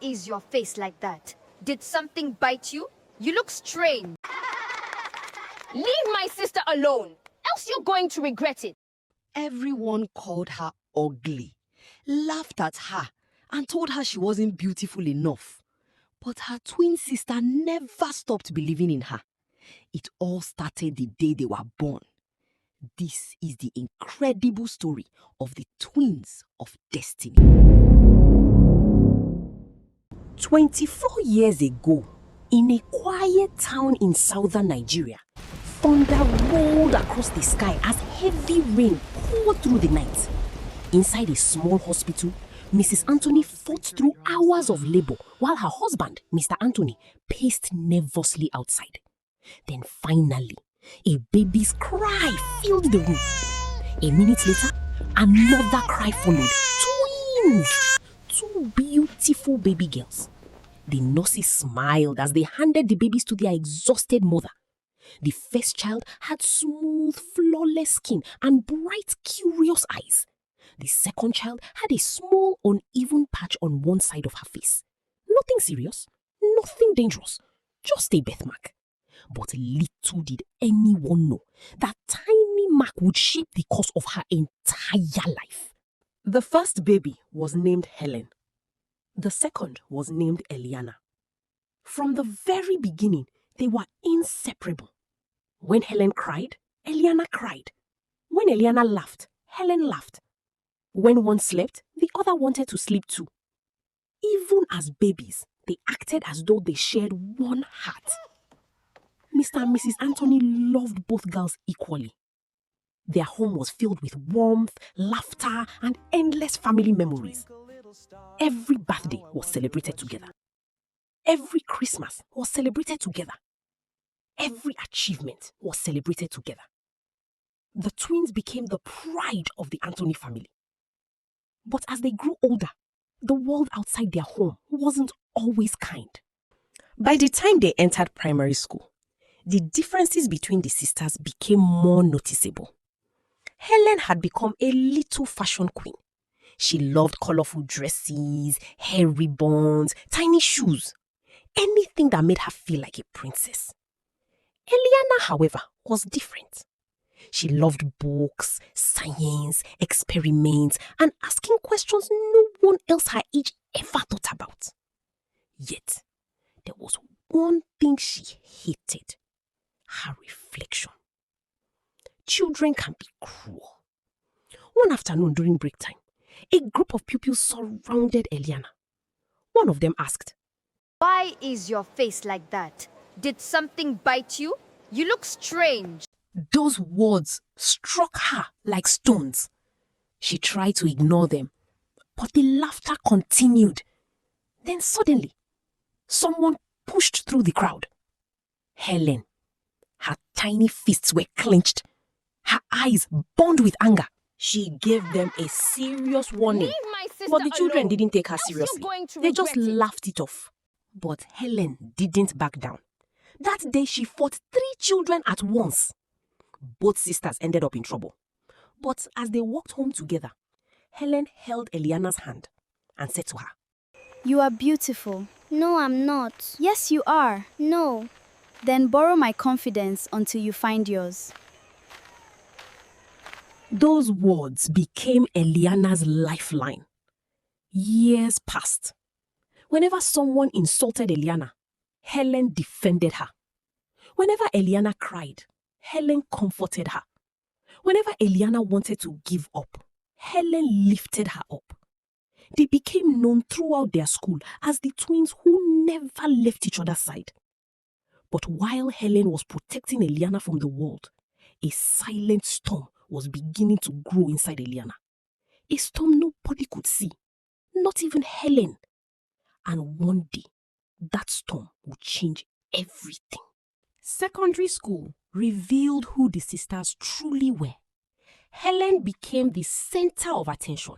is your face like that? Did something bite you? You look strange. Leave my sister alone, else you're going to regret it. Everyone called her ugly, laughed at her, and told her she wasn't beautiful enough. But her twin sister never stopped believing in her. It all started the day they were born. This is the incredible story of the twins of destiny. 24 years ago, in a quiet town in southern Nigeria, thunder rolled across the sky as heavy rain poured through the night. Inside a small hospital, Mrs. Anthony fought through hours of labor while her husband, Mr. Anthony, paced nervously outside. Then finally, a baby's cry filled the room. A minute later, another cry followed. Twins! 2 beautiful baby girls. The nurses smiled as they handed the babies to their exhausted mother. The first child had smooth, flawless skin and bright, curious eyes. The second child had a small, uneven patch on one side of her face. Nothing serious, nothing dangerous, just a birthmark. But little did anyone know that tiny mark would shape the course of her entire life. The first baby was named Helen. The second was named Eliana. From the very beginning, they were inseparable. When Helen cried, Eliana cried. When Eliana laughed, Helen laughed. When one slept, the other wanted to sleep too. Even as babies, they acted as though they shared one heart. Mr. and Mrs. Anthony loved both girls equally. Their home was filled with warmth, laughter, and endless family memories. Every birthday was celebrated together. Every Christmas was celebrated together. Every achievement was celebrated together. The twins became the pride of the Anthony family. But as they grew older, the world outside their home wasn't always kind. By the time they entered primary school, the differences between the sisters became more noticeable. Helen had become a little fashion queen. She loved colorful dresses, hair ribbons, tiny shoes, anything that made her feel like a princess. Eliana, however, was different. She loved books, science, experiments, and asking questions no one else her age ever thought about. Yet, there was one thing she hated: her reflection. Children can be cruel. One afternoon during break time, a group of pupils surrounded Eliana. One of them asked, Why is your face like that? Did something bite you? You look strange. Those words struck her like stones. She tried to ignore them, but the laughter continued. Then suddenly, someone pushed through the crowd. Helen. Her tiny fists were clenched. Her eyes burned with anger. She gave them a serious warning. But the children didn't take her seriously. They just laughed it off. But Helen didn't back down. That day she fought 3 children at once. Both sisters ended up in trouble. But as they walked home together, Helen held Eliana's hand and said to her, You are beautiful. No, I'm not. Yes, you are. No. Then borrow my confidence until you find yours. Those words became Eliana's lifeline. Years passed. Whenever someone insulted Eliana, Helen defended her. Whenever Eliana cried, Helen comforted her. Whenever Eliana wanted to give up, Helen lifted her up. They became known throughout their school as the twins who never left each other's side. But while Helen was protecting Eliana from the world, a silent storm was beginning to grow inside Eliana. A storm nobody could see, not even Helen. And one day, that storm would change everything. Secondary school revealed who the sisters truly were. Helen became the center of attention.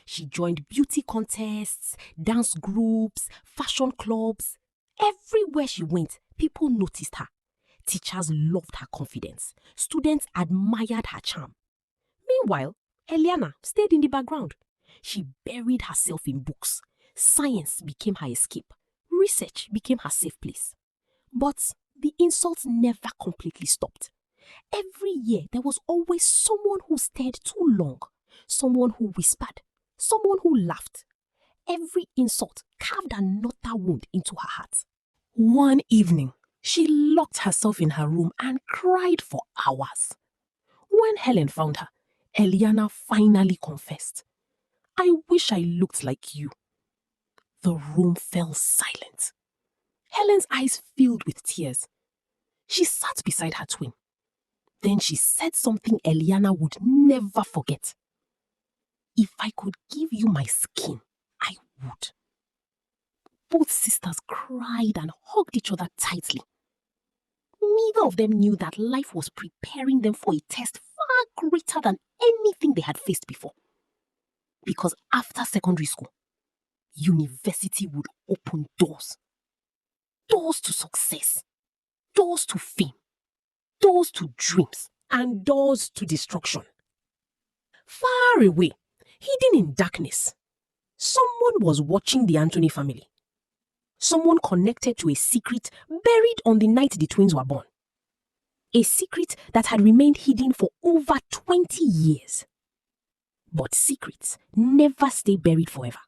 She joined beauty contests, dance groups, fashion clubs. Everywhere she went, people noticed her. Teachers loved her confidence. Students admired her charm. Meanwhile, Eliana stayed in the background. She buried herself in books, Science became her escape. Research became her safe place. But the insults never completely stopped. Every year, there was always someone who stared too long, someone who whispered, someone who laughed. Every insult carved another wound into her heart. One evening, she locked herself in her room and cried for hours. When Helen found her, Eliana finally confessed, "I wish I looked like you." The room fell silent. Helen's eyes filled with tears. She sat beside her twin. Then she said something Eliana would never forget. "If I could give you my skin, I would." Both sisters cried and hugged each other tightly. Neither of them knew that life was preparing them for a test far greater than anything they had faced before. Because after secondary school, university would open doors. Doors to success, doors to fame, doors to dreams, and doors to destruction. Far away, hidden in darkness, someone was watching the Anthony family. Someone connected to a secret buried on the night the twins were born. A secret that had remained hidden for over 20 years. But secrets never stay buried forever.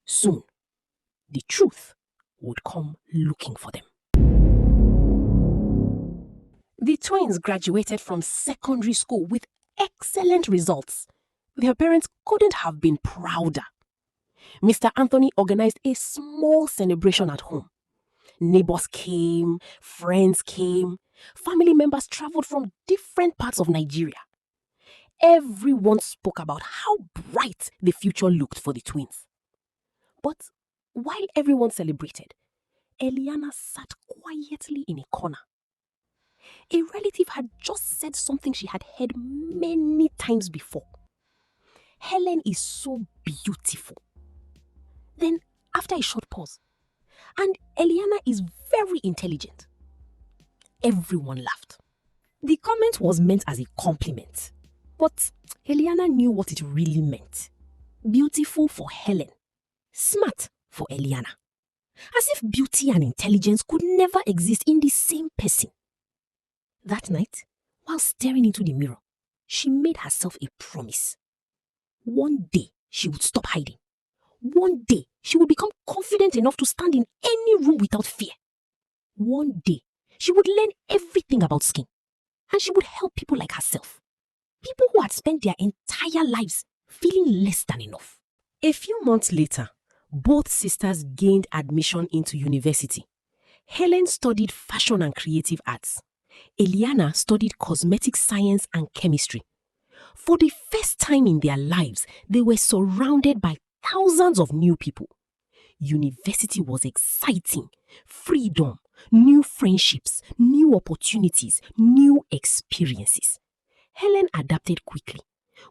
Soon, the truth would come looking for them. The twins graduated from secondary school with excellent results. Their parents couldn't have been prouder. Mr. Anthony organized a small celebration at home. Neighbors came, friends came, family members traveled from different parts of Nigeria. Everyone spoke about how bright the future looked for the twins. But while everyone celebrated, Eliana sat quietly in a corner. A relative had just said something she had heard many times before. "Helen is so beautiful." Then, after a short pause, "And Eliana is very intelligent." Everyone laughed. The comment was meant as a compliment, but Eliana knew what it really meant. Beautiful for Helen, smart for Eliana. As if beauty and intelligence could never exist in the same person. That night, while staring into the mirror, she made herself a promise. One day, she would stop hiding. One day, she would become confident enough to stand in any room without fear. One day, she would learn everything about skin. And she would help people like herself. People who had spent their entire lives feeling less than enough. A few months later, both sisters gained admission into university. Helen studied fashion and creative arts. Eliana studied cosmetic science and chemistry. For the first time in their lives, they were surrounded by thousands of new people. University was exciting. Freedom, new friendships, new opportunities, new experiences. Helen adapted quickly.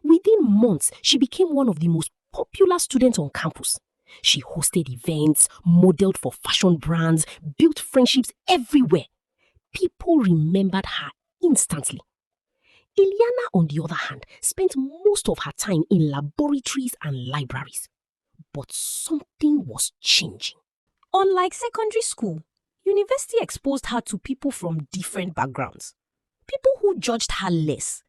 Within months, she became one of the most popular students on campus. She hosted events, modeled for fashion brands, built friendships everywhere. People remembered her instantly. Eliana, on the other hand, spent most of her time in laboratories and libraries. But something was changing. Unlike secondary school, university exposed her to people from different backgrounds. People who judged her less.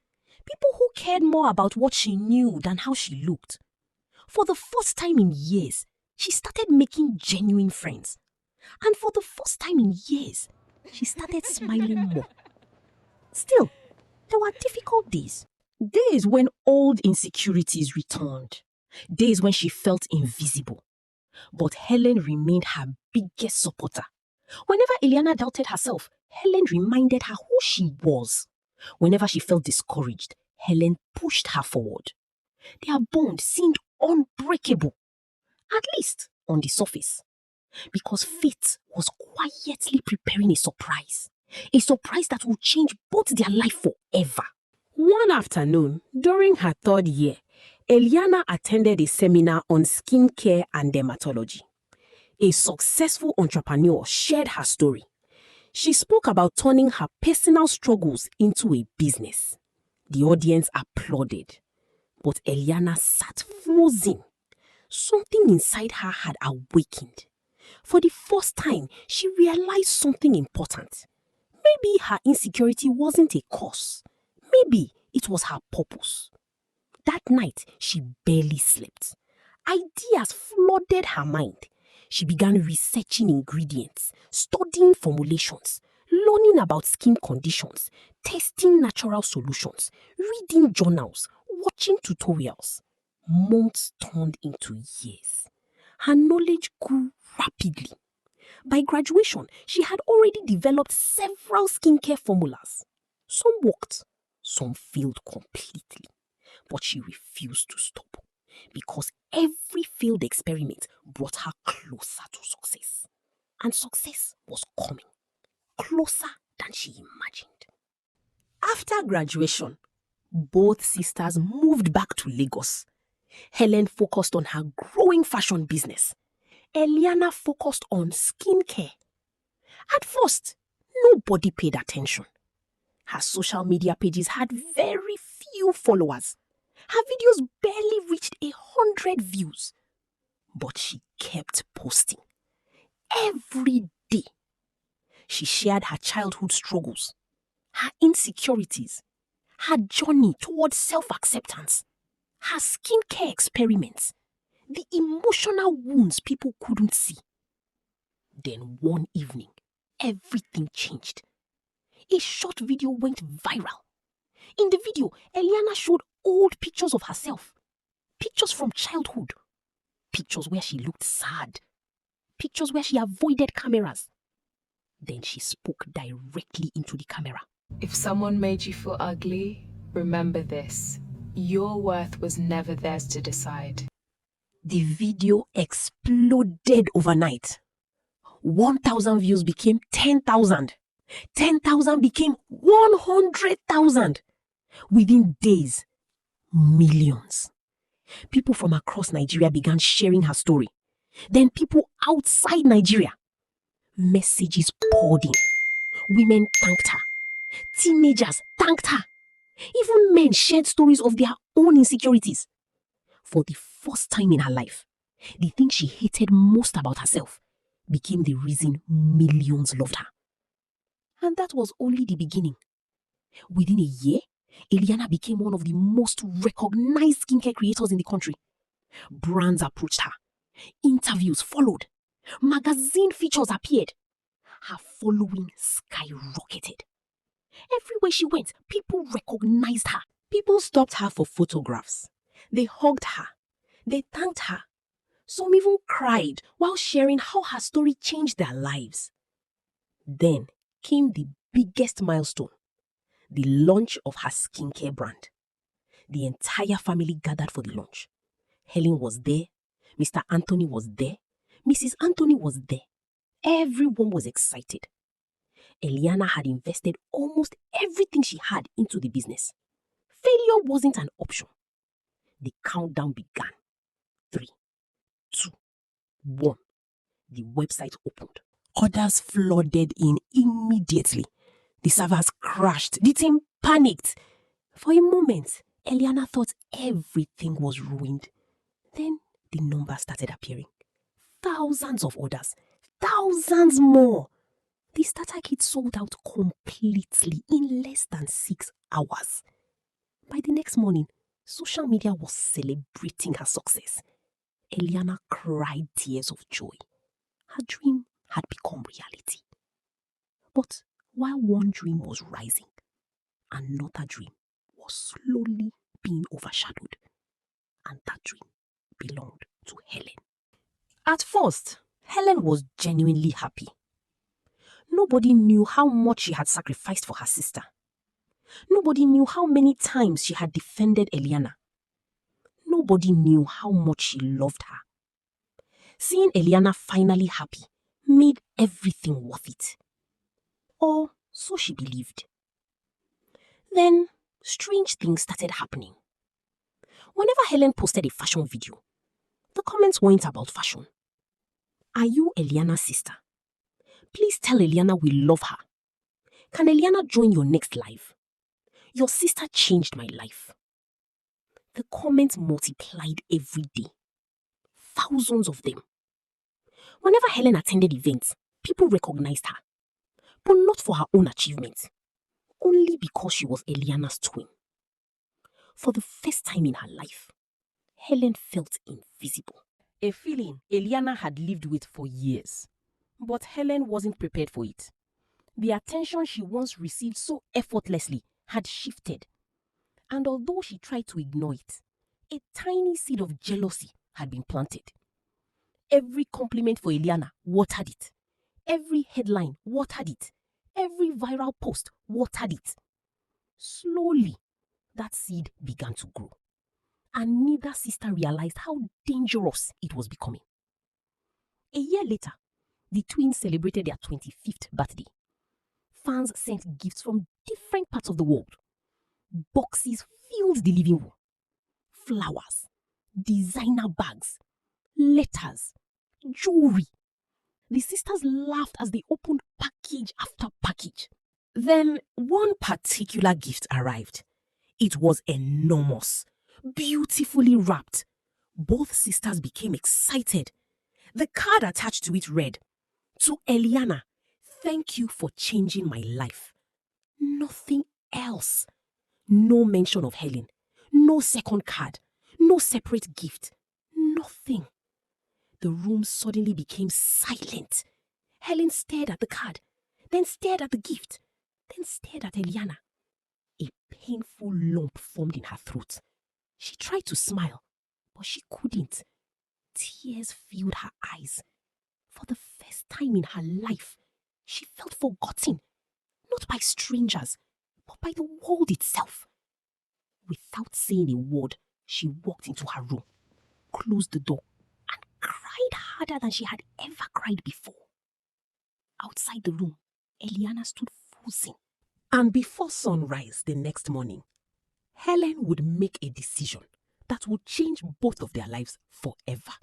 People who cared more about what she knew than how she looked. For the first time in years, she started making genuine friends. And for the first time in years, she started smiling more. Still, there were difficult days. Days when old insecurities returned. Days when she felt invisible. But Helen remained her biggest supporter. Whenever Eliana doubted herself, Helen reminded her who she was. Whenever she felt discouraged, Helen pushed her forward. Their bond seemed unbreakable, at least on the surface. Because fate was quietly preparing a surprise that would change both their life forever. One afternoon, during her third year, Eliana attended a seminar on skincare and dermatology. A successful entrepreneur shared her story. She spoke about turning her personal struggles into a business. The audience applauded, but Eliana sat frozen. Something inside her had awakened. For the first time, she realized something important. Maybe her insecurity wasn't a cause. Maybe it was her purpose. That night, she barely slept. Ideas flooded her mind. She began researching ingredients, studying formulations, learning about skin conditions, testing natural solutions, reading journals, watching tutorials. Months turned into years. Her knowledge grew rapidly. By graduation, she had already developed several skincare formulas. Some worked, some failed completely. But she refused to stop because every failed experiment brought her closer to success. And success was coming, closer than she imagined. After graduation, both sisters moved back to Lagos. Helen focused on her growing fashion business. Eliana focused on skincare. At first, nobody paid attention. Her social media pages had very few followers. Her videos barely reached 100 views. But she kept posting. Every day. She shared her childhood struggles, her insecurities, her journey towards self-acceptance, her skincare experiments, the emotional wounds people couldn't see. Then one evening, everything changed. A short video went viral. In the video, Eliana showed old pictures of herself. Pictures from childhood. Pictures where she looked sad. Pictures where she avoided cameras. Then she spoke directly into the camera. If someone made you feel ugly, remember this. Your worth was never theirs to decide. The video exploded overnight. 1,000 views became 10,000. 10,000 became 100,000. Within days, millions. People from across Nigeria began sharing her story. Then people outside Nigeria. Messages poured in. Women thanked her. Teenagers thanked her. Even men shared stories of their own insecurities. For the first time in her life, the thing she hated most about herself became the reason millions loved her. And that was only the beginning. Within a year, Eliana became one of the most recognized skincare creators in the country. Brands approached her. Interviews followed. Magazine features appeared. Her following skyrocketed. Everywhere she went, people recognized her. People stopped her for photographs. They hugged her. They thanked her. Some even cried while sharing how her story changed their lives. Then came the biggest milestone, the launch of her skincare brand. The entire family gathered for the launch. Helen was there. Mr. Anthony was there. Mrs. Anthony was there. Everyone was excited. Eliana had invested almost everything she had into the business. Failure wasn't an option. The countdown began. 3, 2, 1. The website opened. Orders flooded in immediately. The servers crashed. The team panicked. For a moment, Eliana thought everything was ruined. Then the numbers started appearing. Thousands of orders. Thousands more. The starter kit sold out completely in less than 6 hours. By the next morning, social media was celebrating her success. Eliana cried tears of joy. Her dream had become reality. But while one dream was rising, another dream was slowly being overshadowed. And that dream belonged to Helen. At first, Helen was genuinely happy. Nobody knew how much she had sacrificed for her sister. Nobody knew how many times she had defended Eliana. Nobody knew how much she loved her. Seeing Eliana finally happy made everything worth it. Or so she believed. Then, strange things started happening. Whenever Helen posted a fashion video, the comments weren't about fashion. Are you Eliana's sister? Please tell Eliana we love her. Can Eliana join your next live? Your sister changed my life. The comments multiplied every day. thousands of them. Whenever Helen attended events, people recognized her, but not for her own achievements, only because she was Eliana's twin. For the first time in her life, Helen felt invisible. A feeling Eliana had lived with for years, but Helen wasn't prepared for it. The attention she once received so effortlessly had shifted, and although she tried to ignore it, a tiny seed of jealousy had been planted. Every compliment for Eliana watered it. Every headline watered it. Every viral post watered it. Slowly, that seed began to grow, and neither sister realized how dangerous it was becoming. A year later, the twins celebrated their 25th birthday. Fans sent gifts from different parts of the world. Boxes filled the living room. Flowers, designer bags, letters, jewelry. The sisters laughed as they opened package after package. Then one particular gift arrived. It was enormous, beautifully wrapped. Both sisters became excited. The card attached to it read, "To Eliana, thank you for changing my life." Nothing else. No mention of Helen. No second card. No separate gift. Nothing. The room suddenly became silent. Helen stared at the card, then stared at the gift, then stared at Eliana. A painful lump formed in her throat. She tried to smile, but she couldn't. Tears filled her eyes. For the first time in her life, she felt forgotten, not by strangers, but by the world itself. Without saying a word, she walked into her room, closed the door, and cried harder than she had ever cried before. Outside the room, Eliana stood frozen. And before sunrise the next morning, Helen would make a decision that would change both of their lives forever.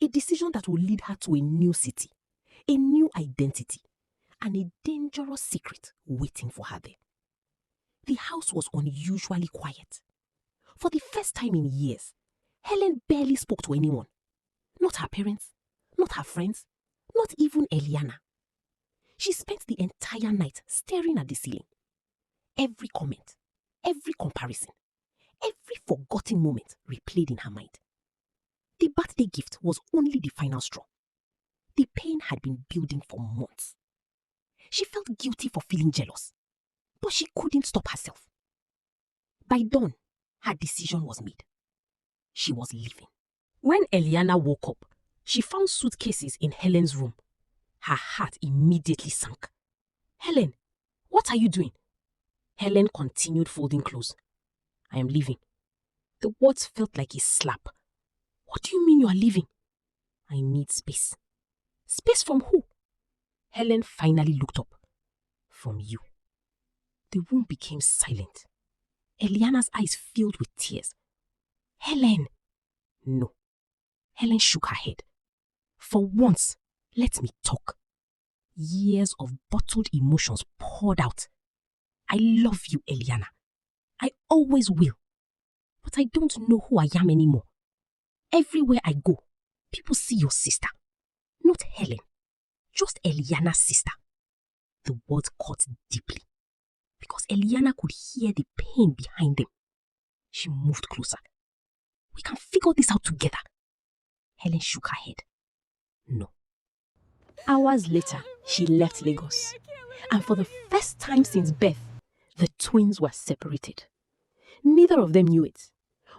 A decision that would lead her to a new city, a new identity, and a dangerous secret waiting for her there. The house was unusually quiet. For the first time in years, Helen barely spoke to anyone. Not her parents, not her friends, not even Eliana. She spent the entire night staring at the ceiling. Every comment, every comparison, every forgotten moment replayed in her mind. The birthday gift was only the final straw. The pain had been building for months. She felt guilty for feeling jealous, but she couldn't stop herself. By dawn, her decision was made. She was leaving. When Eliana woke up, she found suitcases in Helen's room. Her heart immediately sank. "Helen, what are you doing?" Helen continued folding clothes. "I am leaving." The words felt like a slap. "What do you mean you are leaving?" "I need space." "Space from who?" Helen finally looked up. "From you." The room became silent. Eliana's eyes filled with tears. "Helen!" "No." Helen shook her head. "For once, let me talk." Years of bottled emotions poured out. "I love you, Eliana. I always will. But I don't know who I am anymore. Everywhere I go, people see your sister. Not Helen, just Eliana's sister." The words cut deeply, because Eliana could hear the pain behind them. She moved closer. "We can figure this out together." Helen shook her head. "No." Hours later, she left Lagos. And for the first time since birth, the twins were separated. Neither of them knew it,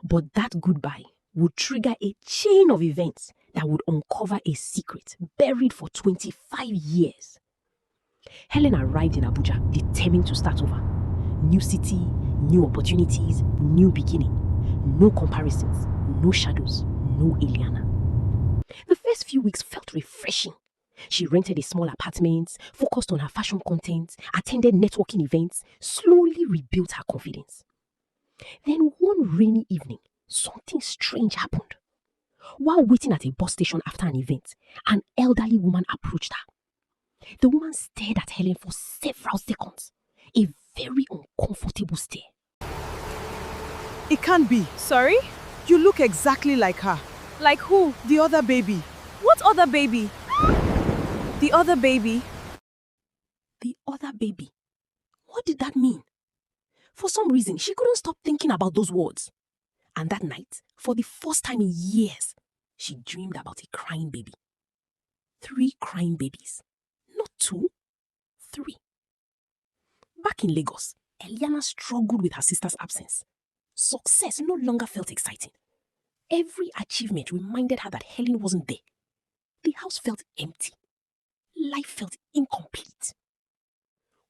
but that goodbye would trigger a chain of events that would uncover a secret buried for 25 years. Helen arrived in Abuja determined to start over. New city, new opportunities, new beginning. No comparisons, no shadows, no Eliana. The first few weeks felt refreshing. She rented a small apartment, focused on her fashion content, attended networking events, slowly rebuilt her confidence. Then one rainy evening, something strange happened. While waiting at a bus station after an event, an elderly woman approached her. The woman stared at Helen for several seconds, a very uncomfortable stare. It can't be. Sorry? You look exactly like her. Like who? The other baby. What other baby? The other baby? The other baby. What did that mean? For some reason, she couldn't stop thinking about those words. And that night, for the first time in years, she dreamed about a crying baby. 3 crying babies. Not 2, 3. Back in Lagos, Eliana struggled with her sister's absence. Success no longer felt exciting. Every achievement reminded her that Helen wasn't there. The house felt empty. Life felt incomplete.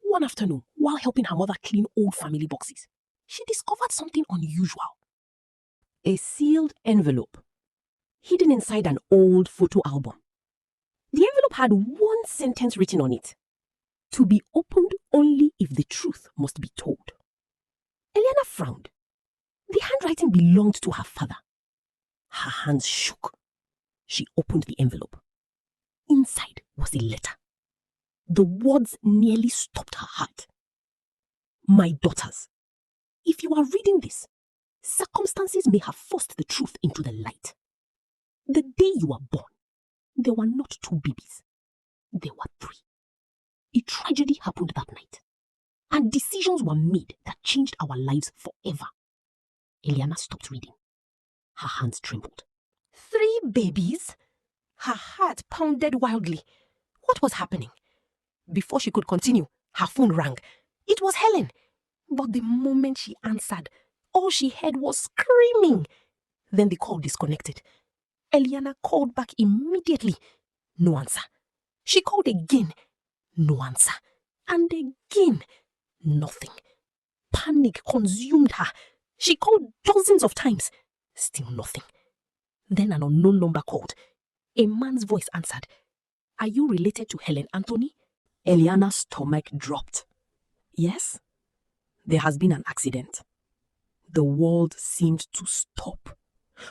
One afternoon, while helping her mother clean old family boxes, she discovered something unusual. A sealed envelope, hidden inside an old photo album. The envelope had one sentence written on it: to be opened only if the truth must be told. Eliana frowned. The handwriting belonged to her father. Her hands shook. She opened the envelope. Inside was a letter. The words nearly stopped her heart. My daughters, if you are reading this, circumstances may have forced the truth into the light. The day you were born, there were not 2 babies. There were 3. A tragedy happened that night, and decisions were made that changed our lives forever. Eliana stopped reading. Her hands trembled. 3 babies? Her heart pounded wildly. What was happening? Before she could continue, her phone rang. It was Helen. But the moment she answered, all she heard was screaming. Then the call disconnected. Eliana called back immediately. No answer. She called again. No answer. And again. Nothing. Panic consumed her. She called dozens of times. Still nothing. Then an unknown number called. A man's voice answered. Are you related to Helen Anthony? Eliana's stomach dropped. Yes, there has been an accident. The world seemed to stop.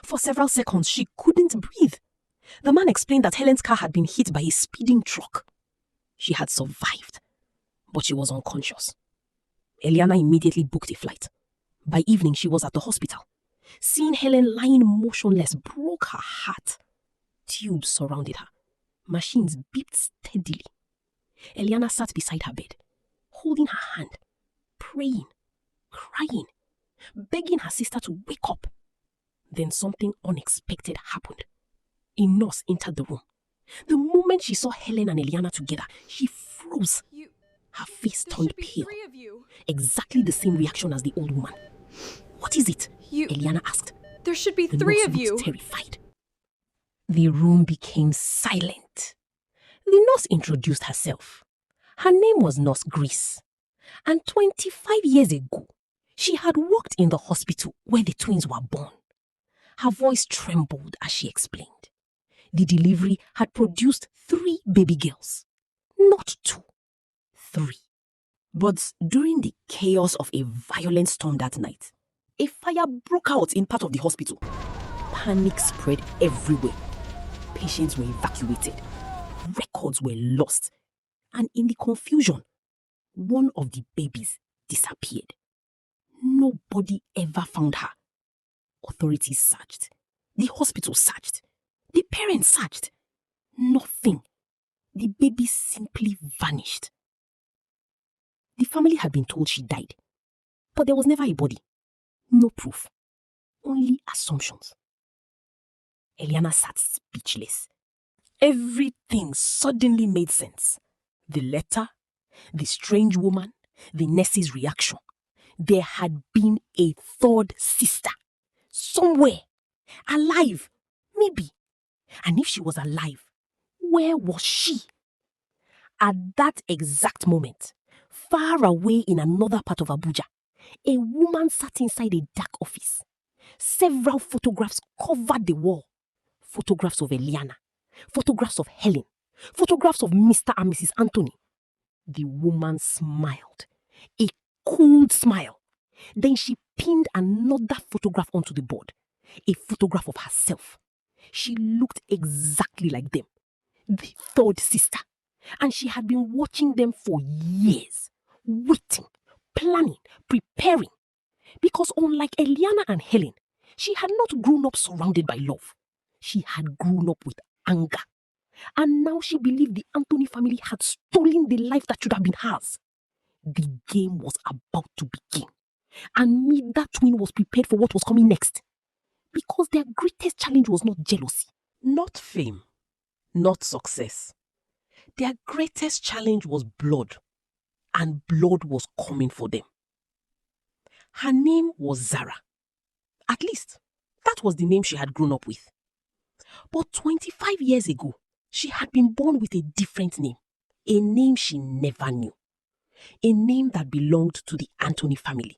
For several seconds, she couldn't breathe. The man explained that Helen's car had been hit by a speeding truck. She had survived, but she was unconscious. Eliana immediately booked a flight. By evening, she was at the hospital. Seeing Helen lying motionless broke her heart. Tubes surrounded her. Machines beeped steadily. Eliana sat beside her bed, holding her hand, praying, crying, begging her sister to wake up. Then something unexpected happened. A nurse entered the room. The moment she saw Helen and Eliana together, she froze. Her face turned pale. Exactly the same reaction as the old woman. What is it? Eliana asked. There should be The 3 nurse of looked you. terrified. The room became silent. The nurse introduced herself. Her name was Nurse Grace. And 25 years ago, she had worked in the hospital where the twins were born. Her voice trembled as she explained. The delivery had produced 3 baby girls. Not 2, 3. But during the chaos of a violent storm that night, a fire broke out in part of the hospital. Panic spread everywhere. Patients were evacuated. Records were lost. And in the confusion, one of the babies disappeared. Nobody ever found her. Authorities searched. The hospital searched. The parents searched. Nothing. The baby simply vanished. The family had been told she died, but there was never a body. No proof. Only assumptions. Eliana sat speechless. Everything suddenly made sense. The letter, the strange woman, the nurse's reaction. There had been a 3rd sister. Somewhere. Alive. Maybe. And if she was alive, where was she? At that exact moment, far away in another part of Abuja, a woman sat inside a dark office. Several photographs covered the wall. Photographs of Eliana, photographs of Helen, photographs of Mr. and Mrs. Anthony. The woman smiled, a cold smile. Then she pinned another photograph onto the board, a photograph of herself. She looked exactly like them, the 3rd sister, and she had been watching them for years, waiting, planning, preparing. Because unlike Eliana and Helen, she had not grown up surrounded by love. She had grown up with anger. And now she believed the Anthony family had stolen the life that should have been hers. The game was about to begin. And neither twin was prepared for what was coming next. Because their greatest challenge was not jealousy, not fame, not success. Their greatest challenge was blood. And blood was coming for them. Her name was Zara. At least, that was the name she had grown up with. But 25 years ago, she had been born with a different name. A name she never knew. A name that belonged to the Anthony family.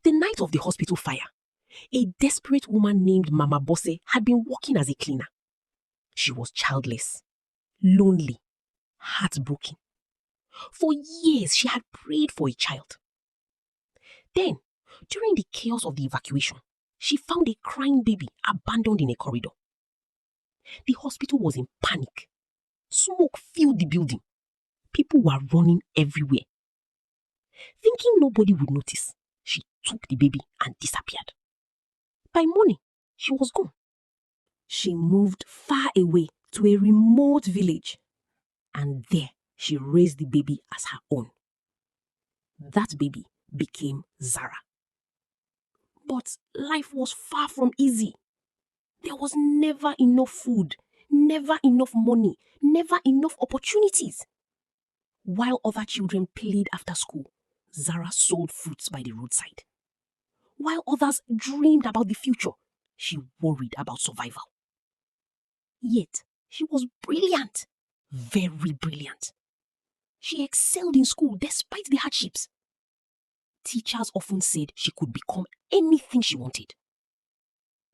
The night of the hospital fire, a desperate woman named Mama Bosse had been working as a cleaner. She was childless, lonely, heartbroken. For years, she had prayed for a child. Then, during the chaos of the evacuation, she found a crying baby abandoned in a corridor. The hospital was in panic. Smoke filled the building. People were running everywhere. Thinking nobody would notice, she took the baby and disappeared. By morning, she was gone. She moved far away to a remote village, and there she raised the baby as her own. That baby became Zara. But life was far from easy. There was never enough food, never enough money, never enough opportunities. While other children played after school, Zara sold fruits by the roadside. While others dreamed about the future, she worried about survival. Yet, she was brilliant, very brilliant. She excelled in school despite the hardships. Teachers often said she could become anything she wanted.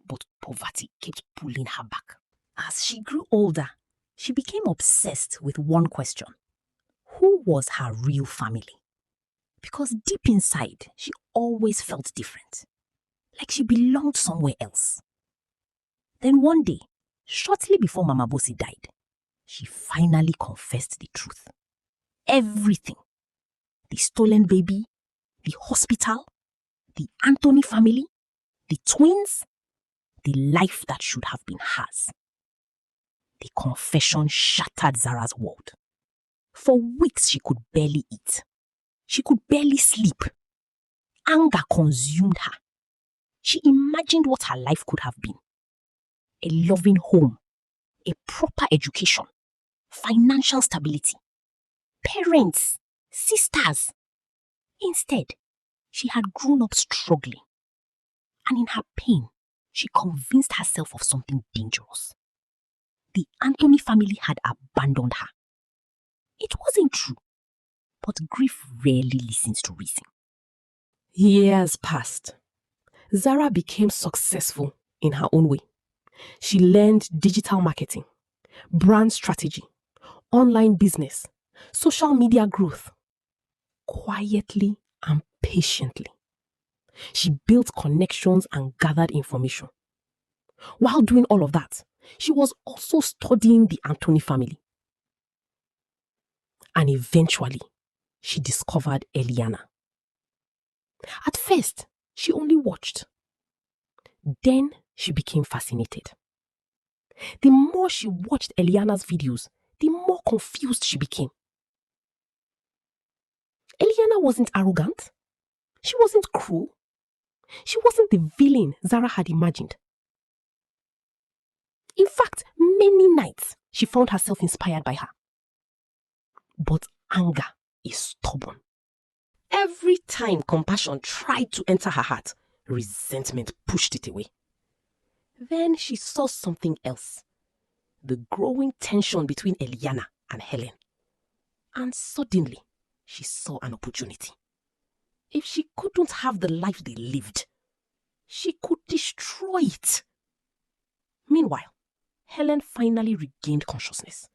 But poverty kept pulling her back. As she grew older, she became obsessed with one question. Who was her real family? Because deep inside, she always felt different. Like she belonged somewhere else. Then one day, shortly before Mama Bosse died, she finally confessed the truth. Everything. The stolen baby, the hospital, the Anthony family, the twins, the life that should have been hers. The confession shattered Zara's world. For weeks she could barely eat. She could barely sleep. Anger consumed her. She imagined what her life could have been. A loving home, a proper education, financial stability, parents, sisters. Instead, she had grown up struggling. And in her pain, she convinced herself of something dangerous. The Anthony family had abandoned her. It wasn't true, but grief rarely listens to reason. Years passed. Zara became successful in her own way. She learned digital marketing, brand strategy, online business, social media growth. Quietly and patiently, she built connections and gathered information. While doing all of that, she was also studying the Anthony family. And eventually, she discovered Eliana. At first, she only watched. Then she became fascinated. The more she watched Eliana's videos, the more confused she became. Eliana wasn't arrogant. She wasn't cruel. She wasn't the villain Zara had imagined. In fact, many nights she found herself inspired by her. But anger is stubborn. Every time compassion tried to enter her heart, resentment pushed it away. Then she saw something else. The growing tension between Eliana and Helen. And suddenly, she saw an opportunity. If she couldn't have the life they lived, she could destroy it. Meanwhile, Helen finally regained consciousness.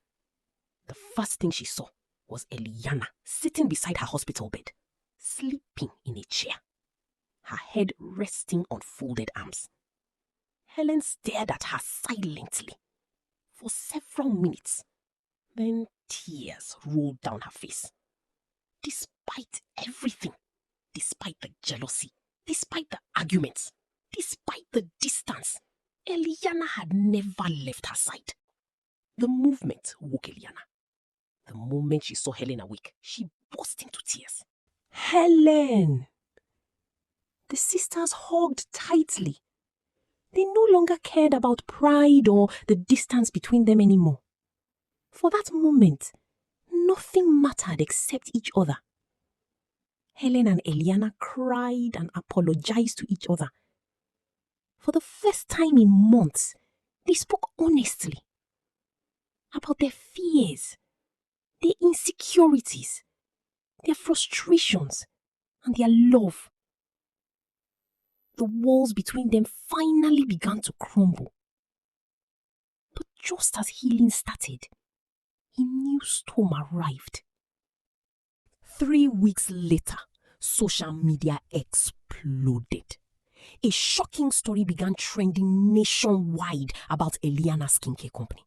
The first thing she saw was Eliana sitting beside her hospital bed, sleeping in a chair, her head resting on folded arms. Helen stared at her silently for several minutes. Then tears rolled down her face. Despite everything, despite the jealousy, despite the arguments, despite the distance, Eliana had never left her side. The movement woke Eliana. The moment she saw Helen awake, she burst into tears. Helen! The sisters hugged tightly. They no longer cared about pride or the distance between them anymore. For that moment, nothing mattered except each other. Helen and Eliana cried and apologized to each other. For the first time in months, they spoke honestly about their fears, their insecurities, their frustrations, and their love. The walls between them finally began to crumble. But just as healing started, a new storm arrived. 3 weeks later, social media exploded. A shocking story began trending nationwide about Eliana's skincare company.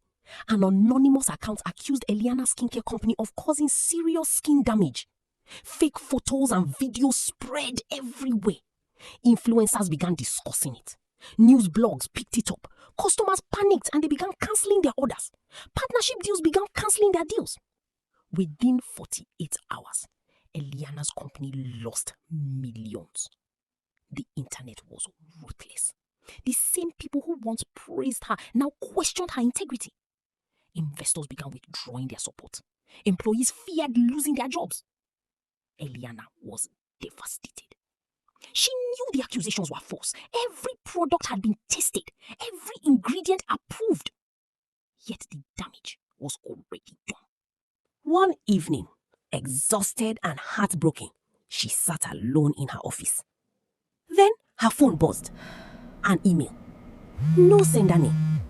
An anonymous account accused Eliana's skincare company of causing serious skin damage. Fake photos and videos spread everywhere. Influencers began discussing it. News blogs picked it up. Customers panicked and they began cancelling their orders. Partnership deals began cancelling their deals. Within 48 hours, Eliana's company lost millions. The internet was ruthless. The same people who once praised her now questioned her integrity. Investors began withdrawing their support. Employees feared losing their jobs. Eliana was devastated. She knew the accusations were false. Every product had been tested, every ingredient approved. Yet the damage was already done. One evening, exhausted and heartbroken, she sat alone in her office. Then her phone buzzed. An email. No sender name.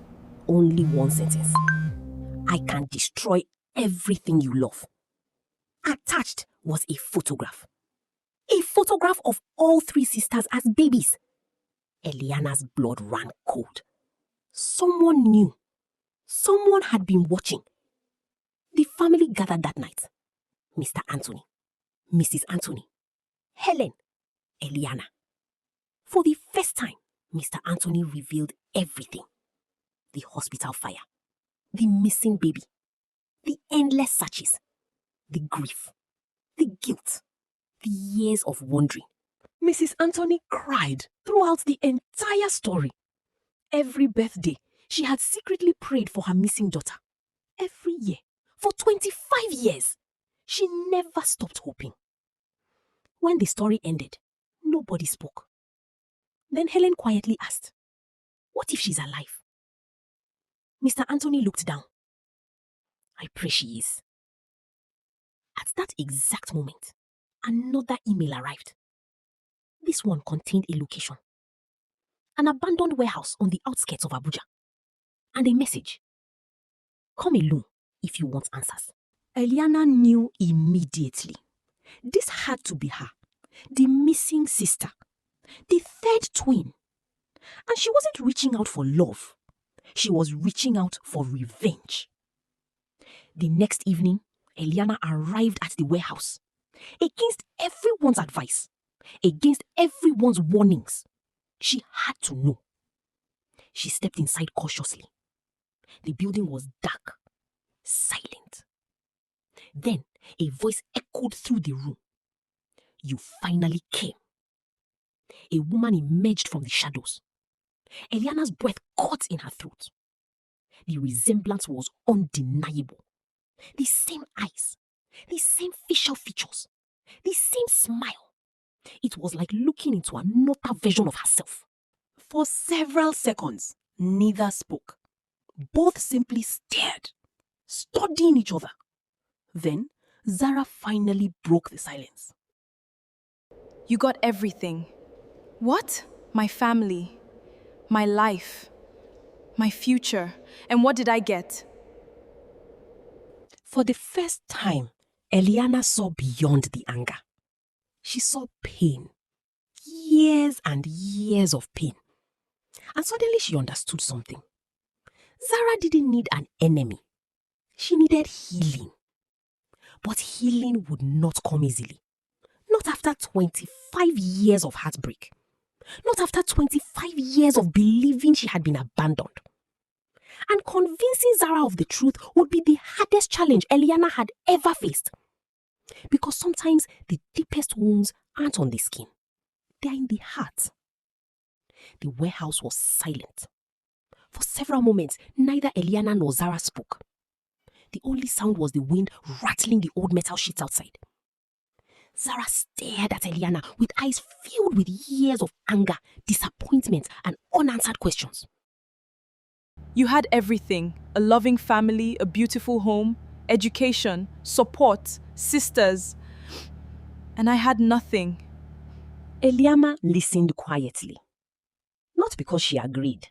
Only one sentence. I can destroy everything you love. Attached was a photograph. A photograph of all 3 sisters as babies. Eliana's blood ran cold. Someone knew. Someone had been watching. The family gathered that night. Mr. Anthony, Mrs. Anthony, Helen, Eliana. For the first time, Mr. Anthony revealed everything. The hospital fire, the missing baby, the endless searches, the grief, the guilt, the years of wandering. Mrs. Anthony cried throughout the entire story. Every birthday, she had secretly prayed for her missing daughter. Every year, for 25 years, she never stopped hoping. When the story ended, nobody spoke. Then Helen quietly asked, "What if she's alive?" Mr. Anthony looked down. "I pray she is." At that exact moment, another email arrived. This one contained a location. An abandoned warehouse on the outskirts of Abuja. And a message. "Come alone if you want answers." Eliana knew immediately. This had to be her, the missing sister, the third twin. And she wasn't reaching out for love. She was reaching out for revenge. The next evening, Eliana arrived at the warehouse. Against everyone's advice, against everyone's warnings, she had to know. She stepped inside cautiously. The building was dark, silent. Then a voice echoed through the room. "You finally came." A woman emerged from the shadows. Eliana's breath caught in her throat. The resemblance was undeniable. The same eyes, the same facial features, the same smile. It was like looking into another version of herself. For several seconds, neither spoke. Both simply stared, studying each other. Then, Zara finally broke the silence. "You got everything." "What?" "My family, my life, my future. And what did I get?" For the first time, Eliana saw beyond the anger. She saw pain. Years and years of pain. And suddenly she understood something. Zara didn't need an enemy. She needed healing. But healing would not come easily. Not after 25 years of heartbreak. Not after 25 years of believing she had been abandoned. And convincing Zara of the truth would be the hardest challenge Eliana had ever faced. Because sometimes the deepest wounds aren't on the skin, they're in the heart. The warehouse was silent. For several moments, neither Eliana nor Zara spoke. The only sound was the wind rattling the old metal sheets outside. Zara stared at Eliana with eyes filled with years of anger, disappointment, and unanswered questions. You had everything: a loving family, a beautiful home, education, support, sisters. And I had nothing. Eliana listened quietly. Not because she agreed,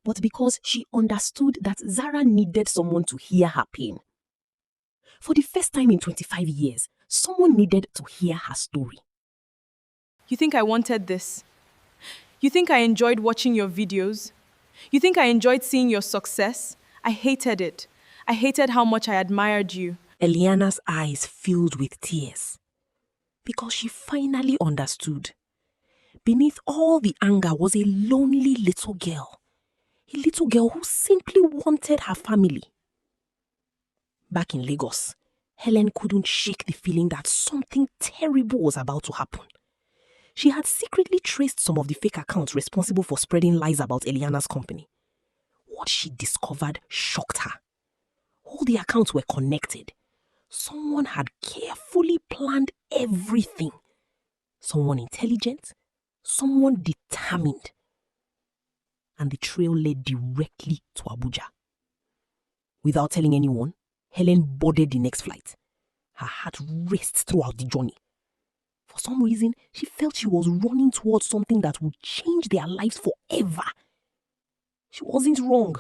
but because she understood that Zara needed someone to hear her pain. For the first time in 25 years, someone needed to hear her story. You think I wanted this? You think I enjoyed watching your videos? You think I enjoyed seeing your success? I hated it. I hated how much I admired you. Eliana's eyes filled with tears because she finally understood. Beneath all the anger was a lonely little girl. A little girl who simply wanted her family. Back in Lagos, Helen couldn't shake the feeling that something terrible was about to happen. She had secretly traced some of the fake accounts responsible for spreading lies about Eliana's company. What she discovered shocked her. All the accounts were connected. Someone had carefully planned everything. Someone intelligent, someone determined. And the trail led directly to Abuja. Without telling anyone, Helen boarded the next flight. Her heart raced throughout the journey. For some reason, she felt she was running towards something that would change their lives forever. She wasn't wrong.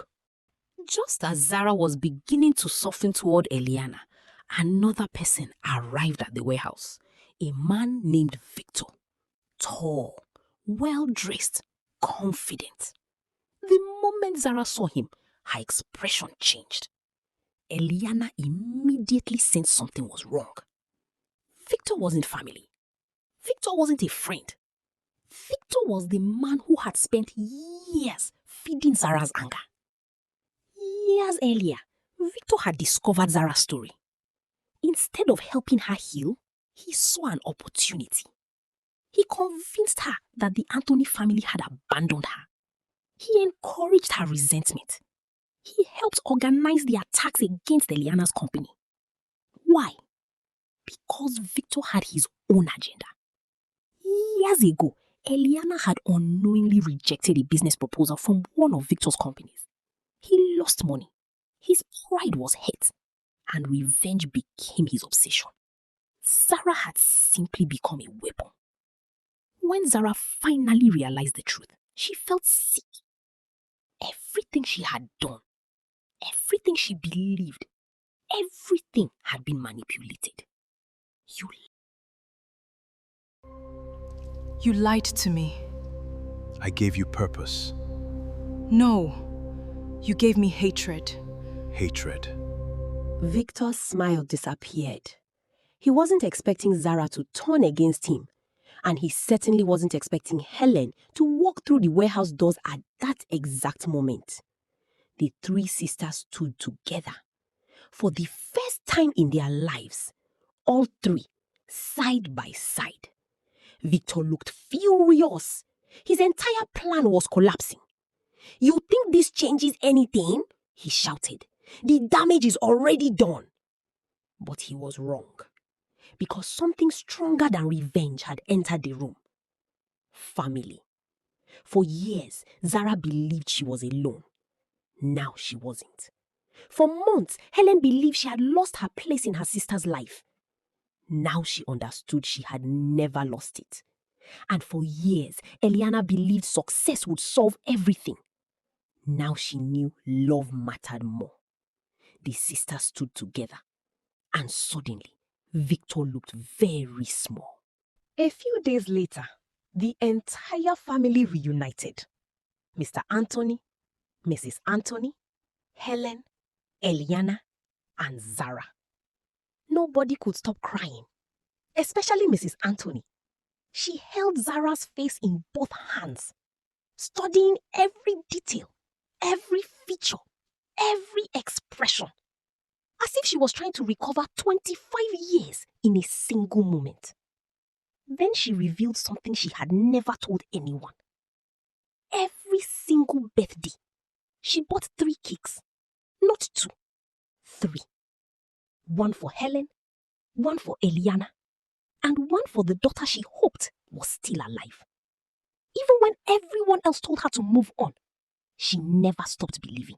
Just as Zara was beginning to soften toward Eliana, another person arrived at the warehouse. A man named Victor. Tall, well-dressed, confident. The moment Zara saw him, her expression changed. Eliana immediately sensed something was wrong. Victor wasn't family. Victor wasn't a friend. Victor was the man who had spent years feeding Zara's anger. Years earlier, Victor had discovered Zara's story. Instead of helping her heal, he saw an opportunity. He convinced her that the Anthony family had abandoned her. He encouraged her resentment. He helped organize the attacks against Eliana's company. Why? Because Victor had his own agenda. Years ago, Eliana had unknowingly rejected a business proposal from one of Victor's companies. He lost money. His pride was hurt, and revenge became his obsession. Zara had simply become a weapon. When Zara finally realized the truth, she felt sick. Everything she had done, everything she believed, everything had been manipulated. You lied to me. I gave you purpose. No, you gave me hatred. Hatred. Victor's smile disappeared. He wasn't expecting Zara to turn against him, and he certainly wasn't expecting Helen to walk through the warehouse doors at that exact moment. The three sisters stood together. For the first time in their lives, all three, side by side. Victor looked furious. His entire plan was collapsing. "You think this changes anything?" he shouted. "The damage is already done." But he was wrong, because something stronger than revenge had entered the room. Family. For years, Zara believed she was alone. Now she wasn't. For months, Helen believed she had lost her place in her sister's life. Now she understood she had never lost it. And for years, Eliana believed success would solve everything. Now she knew love mattered more. The sisters stood together, and suddenly, Victor looked very small. A few days later, the entire family reunited. Mr. Anthony, Mrs. Anthony, Helen, Eliana, and Zara. Nobody could stop crying, especially Mrs. Anthony. She held Zara's face in both hands, studying every detail, every feature, every expression, as if she was trying to recover 25 years in a single moment. Then she revealed something she had never told anyone. Every single birthday, she bought 3 cakes, not 2, 3. One for Helen, one for Eliana, and one for the daughter she hoped was still alive. Even when everyone else told her to move on, she never stopped believing.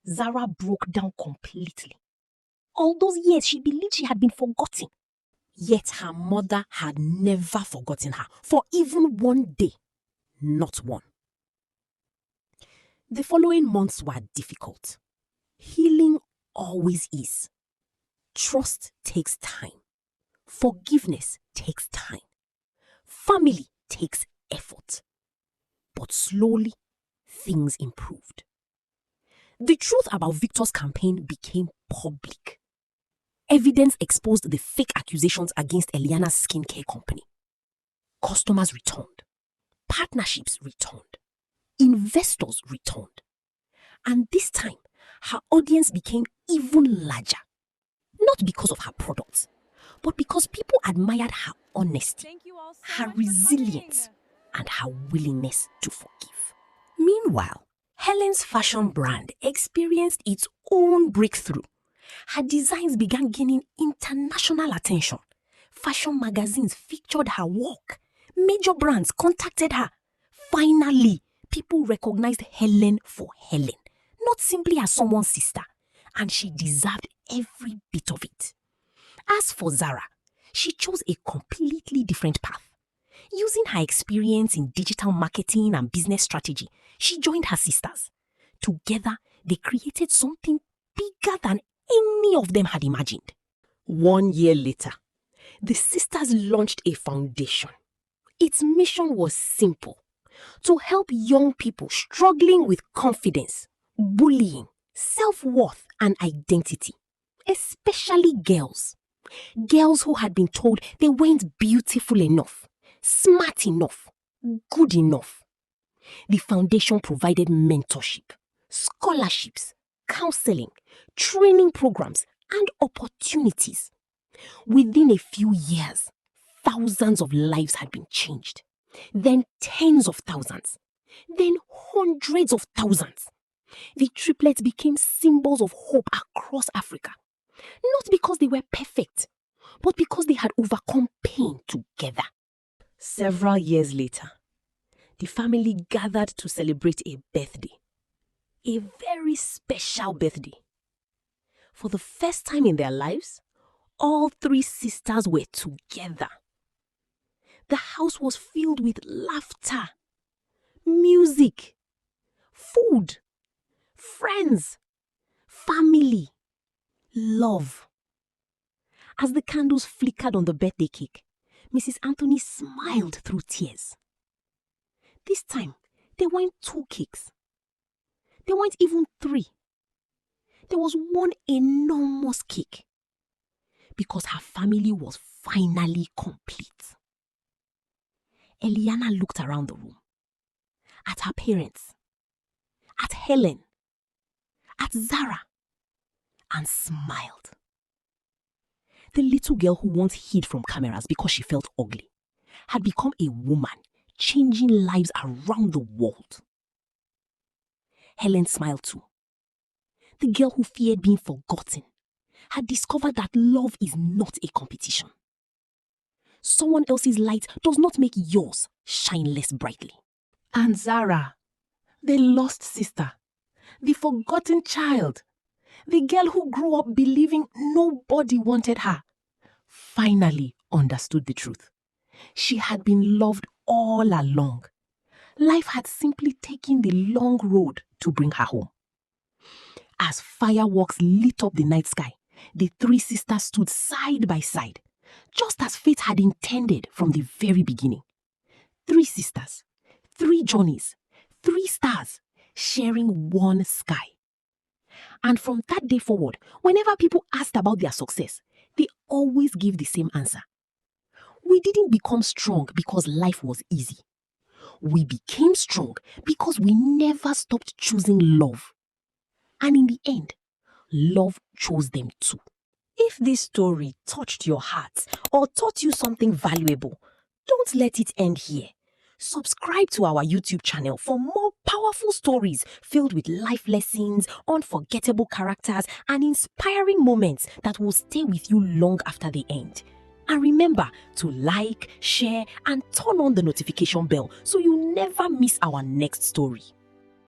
Zara broke down completely. All those years she believed she had been forgotten. Yet her mother had never forgotten her for even one day. Not one. The following months were difficult. Healing always is. Trust takes time. Forgiveness takes time. Family takes effort. But slowly, things improved. The truth about Victor's campaign became public. Evidence exposed the fake accusations against Eliana's skincare company. Customers returned. Partnerships returned. Investors returned. And this time, her audience became even larger. Not because of her products, but because people admired her honesty, her resilience, and her willingness to forgive. Meanwhile, Helen's fashion brand experienced its own breakthrough. Her designs began gaining international attention. Fashion magazines featured her work. Major brands contacted her. Finally, people recognized Helen for Helen, not simply as someone's sister, and she deserved every bit of it. As for Zara, she chose a completely different path. Using her experience in digital marketing and business strategy, she joined her sisters. Together, they created something bigger than any of them had imagined. 1 year later, the sisters launched a foundation. Its mission was simple: to help young people struggling with confidence, bullying, self-worth, and identity, especially girls. Girls who had been told they weren't beautiful enough, smart enough, good enough. The foundation provided mentorship, scholarships, counseling, training programs, and opportunities. Within a few years, thousands of lives had been changed. Then tens of thousands. Then hundreds of thousands. The triplets became symbols of hope across Africa. Not because they were perfect, but because they had overcome pain together. Several years later, the family gathered to celebrate a birthday. A very special birthday. For the first time in their lives, all 3 sisters were together. The house was filled with laughter, music, food, friends, family, love. As the candles flickered on the birthday cake, Mrs. Anthony smiled through tears. This time, there weren't 2 cakes. There weren't even 3. There was one enormous cake. Because her family was finally complete. Eliana looked around the room. At her parents. At Helen. At Zara. And smiled. The little girl who once hid from cameras because she felt ugly had become a woman, changing lives around the world. Helen smiled too. The girl who feared being forgotten had discovered that love is not a competition. Someone else's light does not make yours shine less brightly. And Zara, the lost sister, the forgotten child, the girl who grew up believing nobody wanted her, finally understood the truth. She had been loved all along. Life had simply taken the long road to bring her home. As fireworks lit up the night sky, the 3 sisters stood side by side, just as fate had intended from the very beginning. 3 sisters, 3 journeys, 3 stars, sharing one sky. And from that day forward, whenever people asked about their success, they always gave the same answer. We didn't become strong because life was easy. We became strong because we never stopped choosing love. And in the end, love chose them too. If this story touched your heart or taught you something valuable, don't let it end here. Subscribe to our YouTube channel for more powerful stories filled with life lessons, unforgettable characters, and inspiring moments that will stay with you long after the end. And remember to like, share, and turn on the notification bell so you never miss our next story.